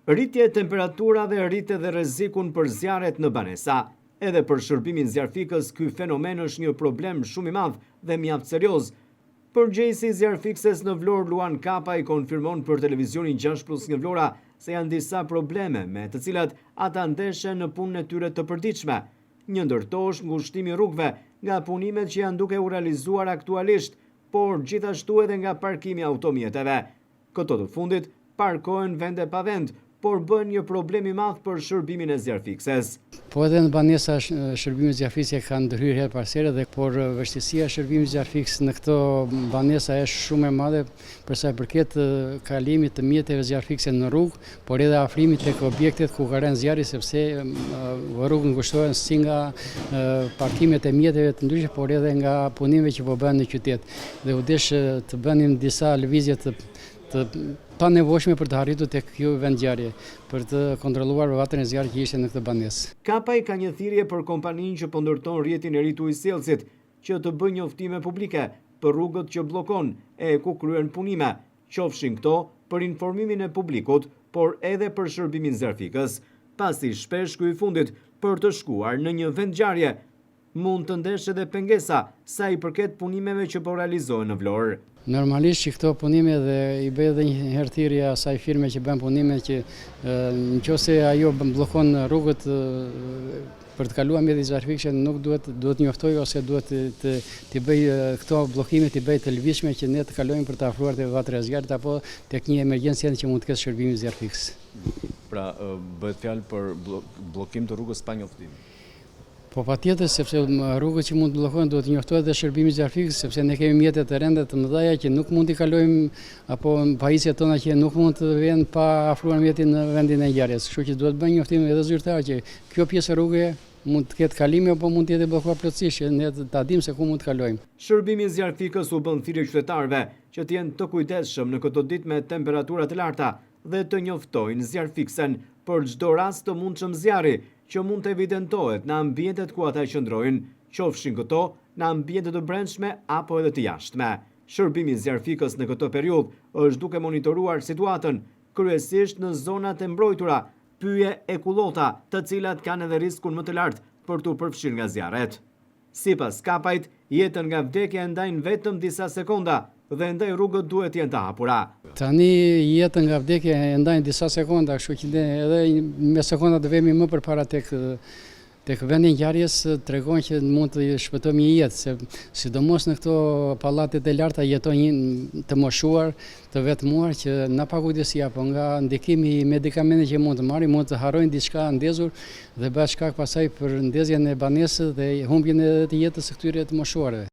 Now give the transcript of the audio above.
Rritje e temperaturave rrit edhe rrezikun për zjarret në banesa. Edhe për shërbimin zjarfikës, ky fenomen është një problem shumë i madh dhe mjaft serioz. Përgjegjësi i zjarfikses në Vlorë Luan Kapaj konfirmon për televizionin 6+ një Vlora se janë disa probleme me të cilat ata ndeshen në punën e tyre të përditshme. Një ndër to është ngushtimi i rrugëve nga punimet që janë duke u realizuar aktualisht, por gjithashtu edhe nga parkimi i automjeteve. Këto të fundit parkohen vende pa vend, por bën një problem i madh për shërbimin e zjarfikses. Po edhe në banesa shërbimi zjarfikse ka ndërhyrë herë pas here, por vështirësia e shërbimit zjarfikës në këto banesa është shumë e madhe për sa i përket kalimit të mjeteve zjarfikse në rrugë, por edhe afrimit tek objektet ku ka rënë zjarri, sepse rrugët ngushtohen si nga parkimet e mjeteve të ndryshme, por edhe nga punimet që po bëhen në qytet. Dhe u desh të bënim disa lëvizje të pa nevojshme për të arritur tek kjo vendngjarje, për të kontrolluar vgatën e zjarrit që ishte në këtë banesë. Kapaj ka një thirrje për kompaninë që po ndërton rrjetin e ri të ujësjellësit, që të bëjë njoftime publike për rrugët që bllokon e ku kryen punime, qofshin këto për informimin e publikut, por edhe për shërbimin zjarfikës. Pasi shpesh ky i fundit për të shkuar në një vendngjarje mund të ndesh edhe pengesa sa i përket punimeve që po realizohen në Vlorë. Normalisht që këto punime dhe i bëj edhe një herë thirrje asaj firme që bën punime që nëse ajo bllokon rrugët për të kaluar mjeti zjarfikse, nuk duhet njoftoj ose duhet të bëj këto bllokime të bëj të lëvizshme që ne të kalojmë për të afruar te vatra e zjarrit apo tek një emergjencë që mund të ketë shërbimi zjarfikës. Pra bëhet fjalë për bllokim të rrugës pa njoftim. Po patjetër, sepse rrugët që mund të bllokohen duhet të njoftohet dhe shërbimi zjarfikës, sepse ne kemi mjete të rënda të mëdha që nuk mund t'i kalojmë apo pajisjet tona që nuk mund të vjen pa afruar mjetin në vendin e ngjarjes. Kështu që duhet bëjmë njoftim edhe zyrtar që kjo pjesë e rrugës mund të ketë kalime apo mund të jetë bllokuar plotësisht, ne ta dimë se ku mund të kalojmë. Shërbimi i zjarfikës u bën thirrje qytetarëve që të jenë të kujdesshëm në këto ditë me temperatura të larta dhe të njoftojnë zjarfiksen për çdo rast të mundshëm zjarri që mund të evidentohet në ambientet ku ata qëndrojnë, qofshin këto në ambientet të brendshme apo edhe të jashtme. Shërbimi i zjarfikës në këtë periudhë është duke monitoruar situatën, kryesisht në zonat e mbrojtura, pyje e kullota, të cilat kanë edhe riskun më të lartë për t'u përfshirë nga zjarret. Sipas Kapajt, jetën nga vdekja e ndajnë vetëm disa sekonda dhe ndaj rrugët duhet jenë të hapura. Tani jetën nga vdekja e ndajnë disa sekonda, kështu që ne edhe me sekonda të vemi më përpara tek vendi i ngjarjes tregon që mund të shpëtojmë një jetë, sidomos në këto pallatet e larta jeton një të moshuar, të vetmuar që nga pakujdesi apo nga ndikimi i medikamentet që mund të marrin, mund të harrojnë diçka ndezur dhe bëhet shkak pasaj për ndezjen e banesës dhe humbjen e jetës së këtyre të moshuarve.